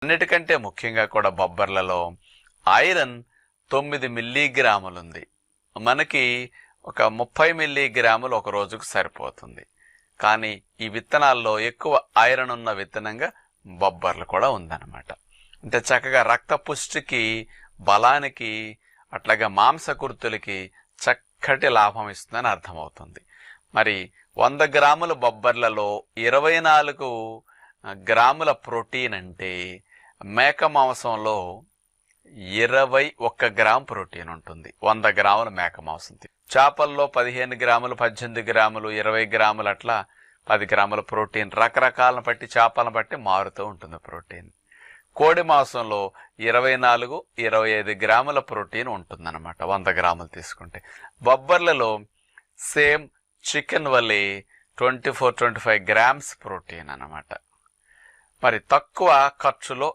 అన్నిటికంటే ముఖ్యంగా కూడా బొబ్బర్లలో ఐరన్ 9 మిల్లీగ్రాములు ఉంది. మనకి ఒక 30 మిల్లీగ్రాములు ఒక రోజుకు సరిపోతుంది. కానీ ఈ విత్తనాల్లో ఎక్కువ ఐరన్ ఉన్న విత్తనంగా బొబ్బర్లు కూడా ఉందన్నమాట. అంటే చక్కగా రక్త పుష్టికి, బలానికి, అట్లాగే మాంసకృతులకి చక్కటి లాభం ఇస్తుందని అర్థమవుతుంది. మరి 100 గ్రాముల బొబ్బర్లలో 24 గ్రాముల ప్రోటీన్ అంటే మేక మాంసంలో 21 గ్రాము ప్రోటీన్ ఉంటుంది 100 గ్రాముల మేక మాంసం. చేపల్లో 15 గ్రాములు, 18 గ్రాములు, 20 గ్రాములు, అట్లా 10 గ్రాముల ప్రోటీన్ రకరకాలను బట్టి, చేపలను బట్టి మారుతూ ఉంటుంది ప్రోటీన్. కోడి మాంసంలో 24, 25 గ్రాముల ప్రోటీన్ ఉంటుందన్నమాట 100 గ్రాములు తీసుకుంటే. బొబ్బర్లలో సేమ్ చికెన్ వల్లే 24-25 గ్రామ్స్ ప్రోటీన్ అన్నమాట. మరి తక్కువ ఖర్చులో